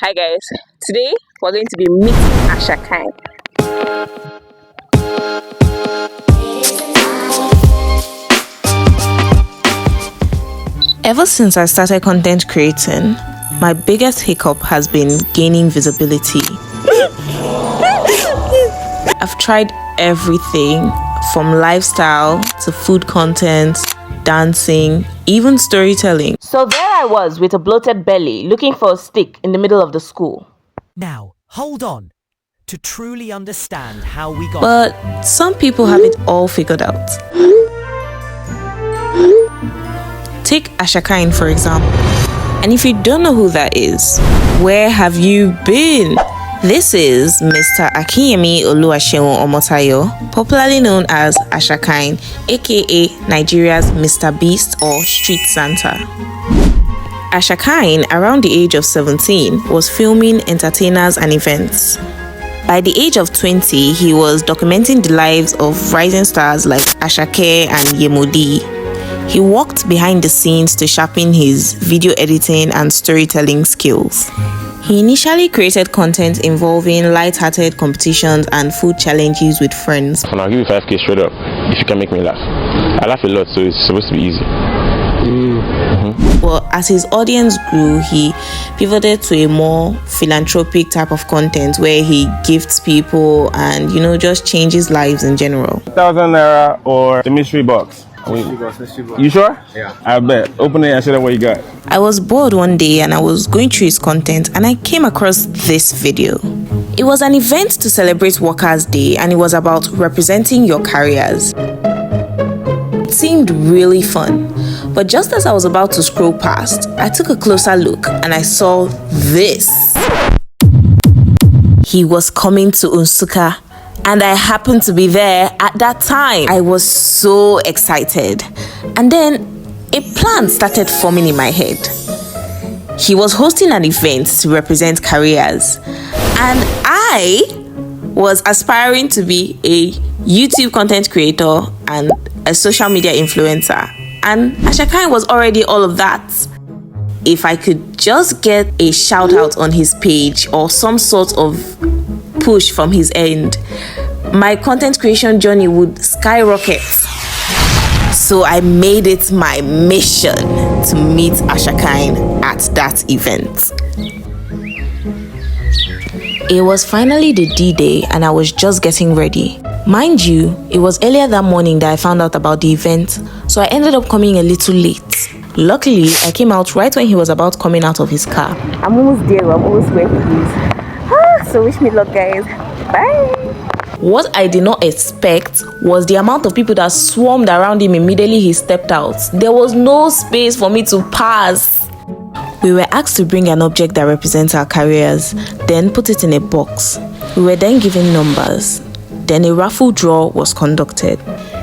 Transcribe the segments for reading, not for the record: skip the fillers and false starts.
Hi guys, today we're going to be meeting Asherkine. Ever since I started content creating, my biggest hiccup has been gaining visibility. I've tried everything from lifestyle to food content, dancing, even storytelling. So there I was with a bloated belly looking for a stick in the middle of the school. Now, hold on. To truly understand how we got But some people have it all figured out. Take Asherkine for example. And if you don't know who that is, where have you been? This is Mr. Akinyemi Oluwaseun Omotayo, popularly known as Asherkine, aka Nigeria's Mr. Beast or Street Santa. Asherkine, around the age of 17, was filming entertainers and events. By the age of 20, he was documenting the lives of rising stars like Asake and Yemodi. He worked behind the scenes to sharpen his video editing and storytelling skills. He initially created content involving light-hearted competitions and food challenges with friends. And I'll give you 5k straight up if you can make me laugh. I laugh a lot, so it's supposed to be easy. Well, as his audience grew, he pivoted to a more philanthropic type of content where he gifts people and, just changes lives in general. 1,000 naira or the mystery box. You sure? Yeah. I bet. Open it and show them what you got. I was bored one day and I was going through his content and I came across this video. It was an event to celebrate Workers' Day and it was about representing your careers. It seemed really fun, but just as I was about to scroll past, I took a closer look and I saw this. He was coming to Nsukka. And I happened to be there at that time. I was so excited. And then a plan started forming in my head. He was hosting an event to represent careers. And I was aspiring to be a YouTube content creator and a social media influencer. And Asherkine was already all of that. If I could just get a shout out on his page or some sort of push from his end, my content creation journey would skyrocket. So I made it my mission to meet Asherkine at that event. It was finally the D-Day and I was just getting ready. Mind you, it was earlier that morning that I found out about the event, so I ended up coming a little late. Luckily, I came out right when he was about coming out of his car. I'm almost there, I'm almost where he is. So wish me luck, guys. Bye. What I did not expect was the amount of people that swarmed around him immediately he stepped out. There was no space for me to pass. We were asked to bring an object that represents our careers, then put it in a box. We were then given numbers. Then a raffle draw was conducted.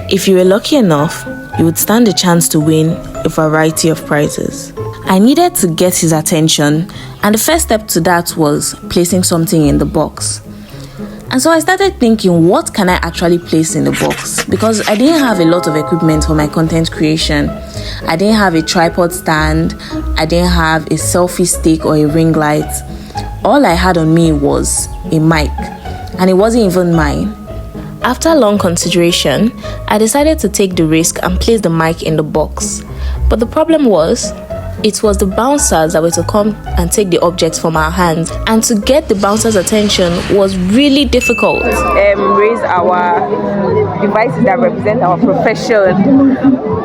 If you were lucky enough, you would stand a chance to win a variety of prizes. I needed to get his attention, and the first step to that was placing something in the box. And so I started thinking, what can I actually place in the box? Because I didn't have a lot of equipment for my content creation. I didn't have a tripod stand. I didn't have a selfie stick or a ring light. All I had on me was a mic, and it wasn't even mine. After long consideration, I decided to take the risk and place the mic in the box. But the problem was, it was the bouncers that were to come and take the objects from our hands, and to get the bouncers' attention was really difficult. Raise our devices that represent our profession,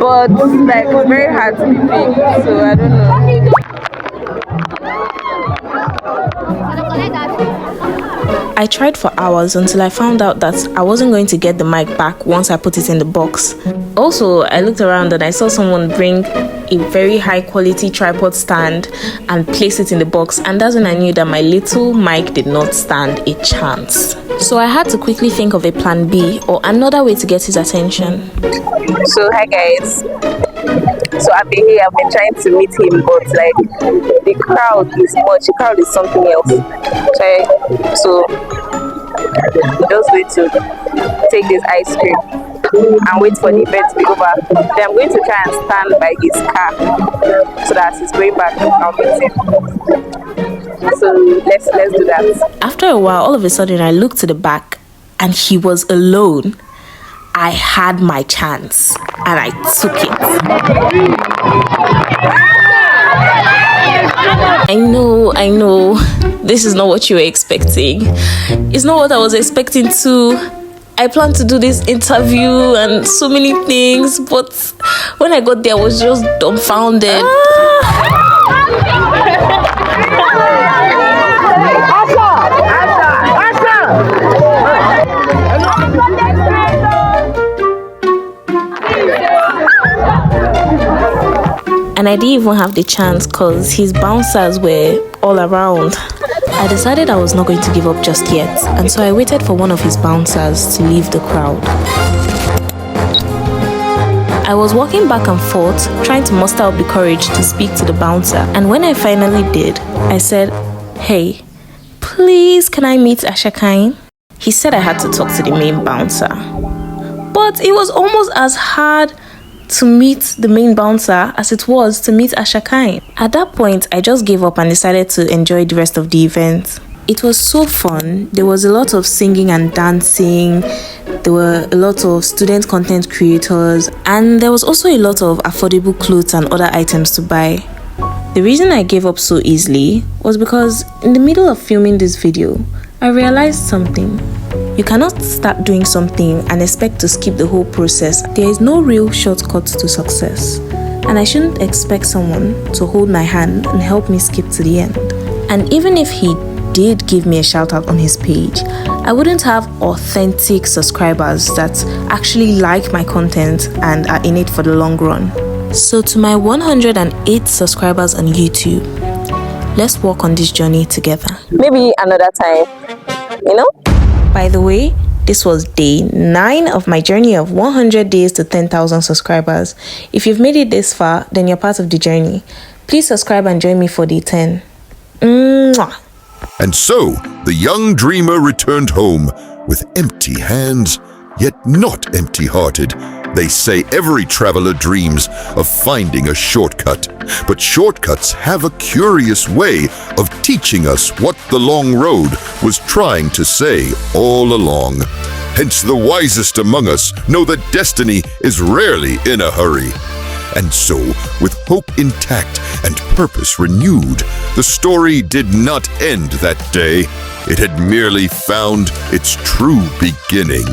but it's very hard to be big, so I don't know. I tried for hours until I found out that I wasn't going to get the mic back once I put it in the box. Also, I looked around and I saw someone bring a very high quality tripod stand and place it in the box, and that's when I knew that my little mic did not stand a chance. So I had to quickly think of a plan B or another way to get his attention. So hi guys. So I've been here, I've been trying to meet him, but the crowd is much. The crowd is something else. So I'm just going to take this ice cream and wait for the event to be over. Then I'm going to try and stand by his car so that as he's going back, I'll meet him. So let's do that. After a while, all of a sudden, I looked to the back and he was alone. I had my chance and I took it. I know. This is not what you were expecting. It's not what I was expecting too. I planned to do this interview and so many things, but when I got there, I was just dumbfounded. And I didn't even have the chance because his bouncers were all around. I decided I was not going to give up just yet, and so I waited for one of his bouncers to leave the crowd. I was walking back and forth, trying to muster up the courage to speak to the bouncer, and when I finally did, I said, "Hey, please can I meet Asherkine?" He said I had to talk to the main bouncer. But it was almost as hard to meet the main bouncer as it was to meet Asherkine. At that point, I just gave up and decided to enjoy the rest of the event. It was so fun. There was a lot of singing and dancing. There were a lot of student content creators, and there was also a lot of affordable clothes and other items to buy. The reason I gave up so easily was because in the middle of filming this video, I realized something. You cannot start doing something and expect to skip the whole process. There is no real shortcut to success, and I shouldn't expect someone to hold my hand and help me skip to the end. And even if he did give me a shout out on his page, I wouldn't have authentic subscribers that actually like my content and are in it for the long run. So to my 108 subscribers on YouTube, let's walk on this journey together. Maybe another time, you know? By the way, this was day 9 of my journey of 100 days to 10,000 subscribers. If you've made it this far, then you're part of the journey. Please subscribe and join me for day 10. Mwah. And so, the young dreamer returned home with empty hands, yet not empty-hearted. They say every traveler dreams of finding a shortcut, but shortcuts have a curious way of teaching us what the long road was trying to say all along. Hence, the wisest among us know that destiny is rarely in a hurry. And so, with hope intact and purpose renewed, the story did not end that day. It had merely found its true beginning.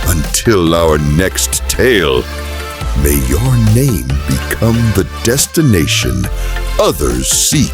Until our next tale, may your name become the destination others seek.